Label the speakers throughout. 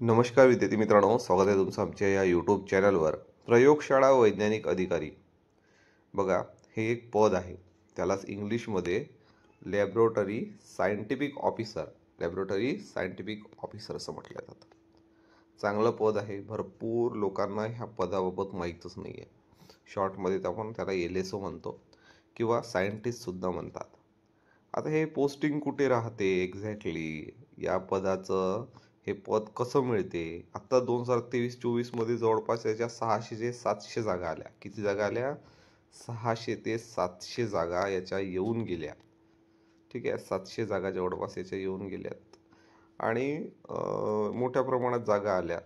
Speaker 1: नमस्कार विद्यार्थी मित्रांनो, स्वागत आहे तुमचं आमच्या या यूट्यूब चॅनलवर. प्रयोगशाळा वैज्ञानिक अधिकारी बघा, हे एक पद आहे. त्यालाच इंग्लिशमध्ये लॅबोरेटरी सायंटिफिक ऑफिसर असं म्हटलं जातं. चांगलं पद आहे. भरपूर लोकांना ह्या पदाबाबत माहीतच नाही आहे. शॉर्टमध्ये आपण त्याला LSO म्हणतो किंवा सायंटिस्टसुद्धा म्हणतात. आता हे पोस्टिंग कुठे राहते एक्झॅक्टली, या पदाचं हे पद कसं मिळते? आत्ता 2023-24 जवळपास याच्या 600 ते 700 जागा आल्या. किती जागा आल्या? 600 ते 700 जागा याच्या येऊन गेल्या. ठीक आहे, 700 जागा जवळपास याच्या येऊन गेल्यात आणि मोठ्या प्रमाणात जागा आल्यात.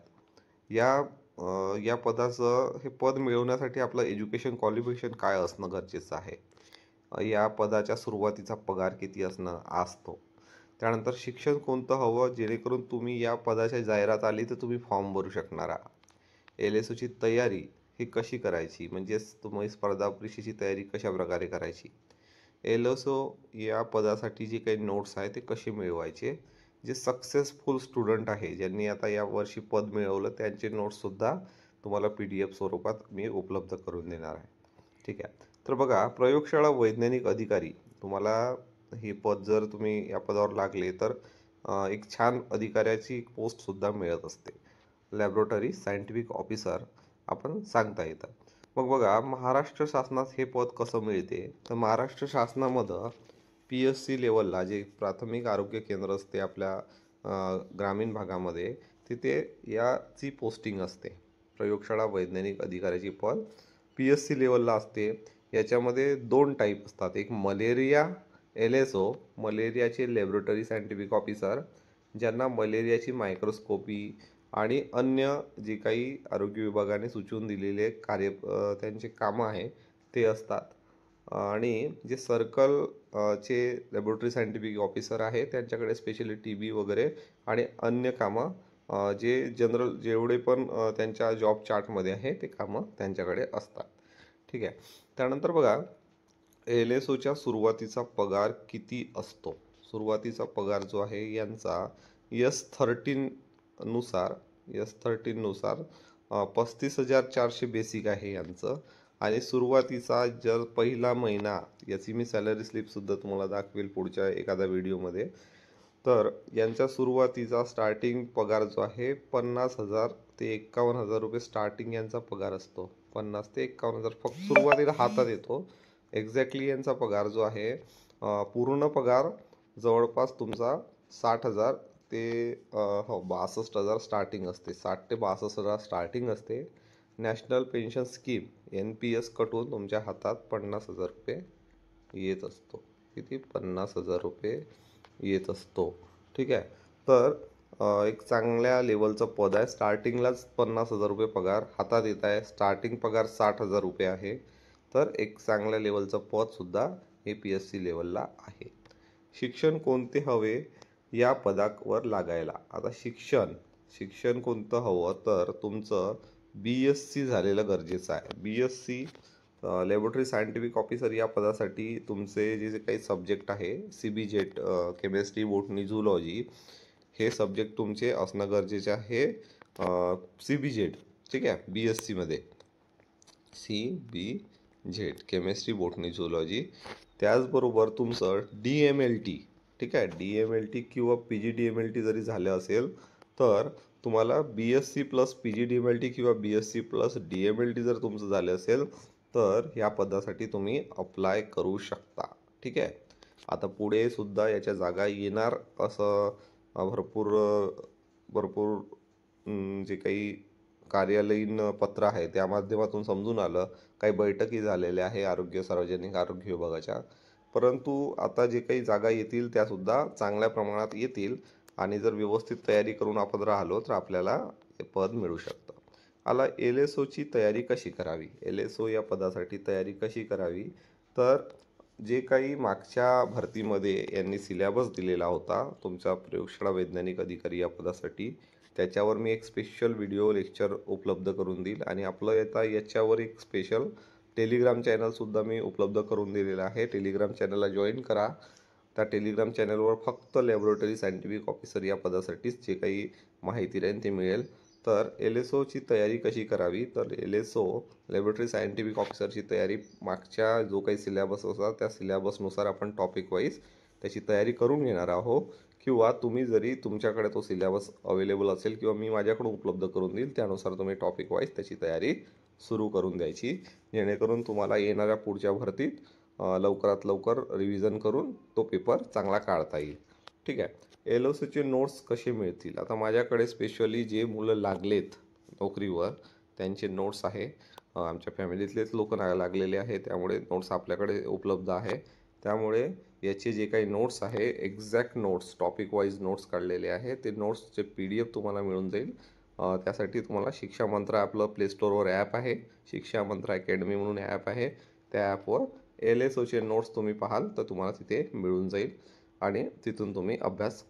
Speaker 1: या पदाचं हे पद मिळवण्यासाठी आपलं एज्युकेशन क्वालिफिकेशन काय असणं गरजेचं आहे? या पदाच्या सुरुवातीचा पगार किती असतो? त्यानंतर शिक्षण कोणतं हवं जेणेकरून तुम्ही या पदाच्या जाहिरात आली तर तुम्ही फॉर्म भरू शकणार आहात. LSOची तयारी ही कशी करायची, म्हणजेच तुम्ही स्पर्धा परीक्षेची तयारी कशा प्रकारे करायची? LSO या पदासाठी जे काही नोट्स आहे ते कसे मिळवायचे? जे सक्सेसफुल स्टुडंट आहे, ज्यांनी आता या वर्षी पद मिळवलं, त्यांचे नोट्ससुद्धा तुम्हाला PDF स्वरूपात मी उपलब्ध करून देणार आहे. ठीक आहे. तर बघा, प्रयोगशाळा वैज्ञानिक अधिकारी, तुम्हाला हे पद जर तुम्ही या पदावर लागले तर एक छान अधिकाऱ्याची पोस्टसुद्धा मिळत असते. लॅबोरेटरी सायंटिफिक ऑफिसर आपण सांगता येतं. मग बघा, महाराष्ट्र शासनात हे पद कसं मिळते? तर महाराष्ट्र शासनामध्ये PSC लेवलला जे प्राथमिक आरोग्य केंद्र असते आपल्या ग्रामीण भागामध्ये, तिथे याची पोस्टिंग असते. प्रयोगशाळा वैज्ञानिक अधिकाऱ्याची पद PSC लेवलला असते. याच्यामध्ये 2 टाईप असतात. एक मलेरिया LSO, मलेरियाचे लॅबोरेटरी सायंटिफिक ऑफिसर, ज्यांना मलेरियाची मायक्रोस्कोपी आणि अन्य जे काही आरोग्य विभागाने सुचवून दिलेले त्यांचे कामं आहे ते असतात. आणि जे चे लॅबोरेटरी सायंटिफिक ऑफिसर आहे, त्यांच्याकडे स्पेशली TB वगैरे आणि अन्य कामं जे जनरल जेवढे पण त्यांच्या जॉब चार्टमध्ये आहे ते कामं त्यांच्याकडे असतात. ठीक आहे. त्यानंतर बघा, LSOच्या सुरुवातीचा पगार किती असतो? सुरुवातीचा पगार जो आहे यांचा S13 नुसार 35,400 बेसिक आहे यांचं. आणि सुरुवातीचा जर पहिला महिना, याची मी सॅलरी स्लिपसुद्धा तुम्हाला दाखवेल पुढच्या एखाद्या व्हिडिओमध्ये. तर यांचा सुरुवातीचा स्टार्टिंग पगार जो आहे 50,000 ते 51,000 रुपये स्टार्टिंग यांचा पगार असतो. 50 ते 51,000 फक्त सुरुवातीला हातात येतो. एक्झॅक्टली यांचा पगार जो आहे, पूर्ण पगार जवळपास तुमचा 60,000 ते 62,000 स्टार्टिंग असते. 60 ते 62,000 स्टार्टिंग असते. नॅशनल पेन्शन स्कीम NPS कटून तुमच्या हातात 50,000 रुपये येत असतो. किती? 50,000 रुपये येत असतो. ठीक आहे. तर एक चांगल्या लेवलचं पद आहे. स्टार्टिंगलाच 50,000 रुपये पगार हातात येत आहे. स्टार्टिंग पगार 60,000 रुपये आहे. तर एक चांगल्या लेवलचं पदसुद्धा हे PSC लेवलला आहे. शिक्षण कोणते हवे या पदावर लागायला? आता शिक्षण कोणतं हवं, तर तुमचं BSc झालेलं गरजेचं आहे. BSc लॅबोरेटरी सायंटिफिक ऑफिसर या पदासाठी तुमचे जे काही सब्जेक्ट आहे, CBJET, केमिस्ट्री, बॉटनी, झूलॉजी, हे सब्जेक्ट तुमचे असणं गरजेचे आहे. CBJET, ठीक आहे, BScमध्ये CBJET केमिस्ट्री, बॉटनी, झूलॉजी. त्याचबरोबर तुमचं DMLT, ठीक आहे, DMLT किंवा PGDMLT जरी झालं असेल तर तुम्हाला BSc प्लस PGDMLT किंवा BSc प्लस DMLT जर तुमचं झालं असेल तर या पदासाठी तुम्ही अप्लाय करू शकता. ठीक आहे. आता पुढे सुद्धा याच्या जागा येणार असं भरपूर जे काही कार्यालयीन पत्र आहे त्या माध्यमातून समजून आलं. काही बैठकी झालेल्या आहे सार्वजनिक आरोग्य विभागाच्या. परंतु आता जे काही जागा येतील त्यासुद्धा चांगल्या प्रमाणात येतील आणि जर व्यवस्थित तयारी करून आपण राहिलो तर आपल्याला हे पद मिळू शकतं. आला LSOची तयारी कशी करावी? LSO या पदासाठी तयारी कशी करावी? तर जे काही मागच्या भरतीमध्ये यांनी सिलेबस दिलेला होता तुमच्या प्रयोगशाळा वैज्ञानिक अधिकारी या पदासाठी, त्याच्यावर मी एक स्पेशल व्हिडिओ लेक्चर उपलब्ध करून देईल. आणि आपलं याच्यावर एक स्पेशल टेलिग्राम चॅनलसुद्धा मी उपलब्ध करून दिलेलं आहे. टेलिग्राम चॅनलला जॉईन करा त्या टेलिग्राम चॅनलवर फक्त लॅबोरेटरी सायंटिफिक ऑफिसर या पदासाठीच जे काही माहिती राहील ते मिळेल. तर LSOची तयारी कशी करावी, तर LSO लॅबोरेटरी सायंटिफिक ऑफिसरची तयारी मागच्या जो काही सिलेबस होता त्या सिलेबसनुसार आपण टॉपिक वाईज त्याची तयारी करून घेणार आहोत. किंवा तुम्ही जरी तुमच्याकडे तो सिलेबस अवेलेबल असेल किंवा मी माझ्याकडून उपलब्ध करून देईल त्यानुसार तुम्ही टॉपिक वाईज त्याची तयारी सुरू करून द्यायची, जेणेकरून तुम्हाला येणाऱ्या पुढच्या भरतीत लवकरात लवकर रिव्हिजन करून तो पेपर चांगला काढता येईल. ठीक आहे. LOCचे नोट्स कसे मिळतील, आता माझ्याकडे स्पेशली जे मुलं लागलेत नोकरीवर त्यांचे नोट्स आहे. आमच्या फॅमिलीतलेच लोक लागलेले आहे, त्यामुळे नोट्स आपल्याकडे उपलब्ध आहे. त्यामुळे याचे जे काही नोट्स आहे exact notes topic wise notes काढलेले आहे, ते नोट्सचे PDF तुम्हाला मिळून जाईल. त्यासाठी तुम्हाला शिक्षा मंत्र आपलं प्ले स्टोअरवर ॲप आहे, शिक्षा मंत्र अकॅडमी म्हणून ॲप आहे. त्या ॲपवर LSOचे नोट्स तुम्ही पाहाल तर तुम्हाला तिथे मिळून जाईल आणि तिथून तुम्ही अभ्यास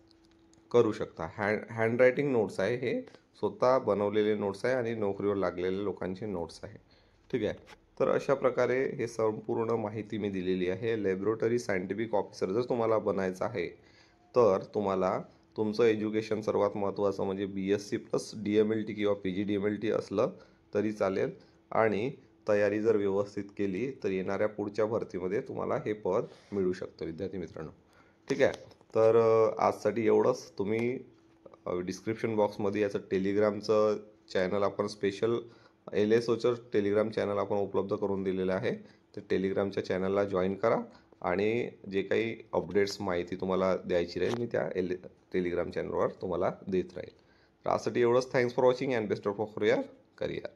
Speaker 1: करू शकता. हँडरायटिंग नोट्स आहे, हे स्वतः बनवलेले नोट्स आहे आणि नोकरीवर लागलेल्या लोकांचे नोट्स आहे. ठीक आहे. तर अशा प्रकारे हे संपूर्ण माहिती मी दिलेली आहे. लॅबोरेटरी सायंटिफिक ऑफिसर जर तुम्हाला बनायचं आहे तर तुम्हाला तुमचं एज्युकेशन सर्वात महत्त्वाचं म्हणजे BSc प्लस DMLT किंवा PGDMLT असलं तरी चालेल आणि तयारी जर व्यवस्थित केली तर येणाऱ्या पुढच्या भरतीमध्ये तुम्हाला हे पद मिळू शकतं विद्यार्थी मित्रांनो. ठीक आहे. तर आजसाठी एवढंच. तुम्ही डिस्क्रिप्शन बॉक्समध्ये याचं टेलिग्रामचं चॅनल आपण स्पेशल LSOचं टेलिग्राम चॅनल आपण उपलब्ध करून दिलेलं आहे. ते टेलिग्रामच्या चॅनलला जॉईन करा आणि जे काही अपडेट्स माहिती तुम्हाला द्यायची राहील मी त्या टेलिग्राम चॅनलवर तुम्हाला देत राहील. तर आजसाठी एवढंच. Thanks for watching and best of your career.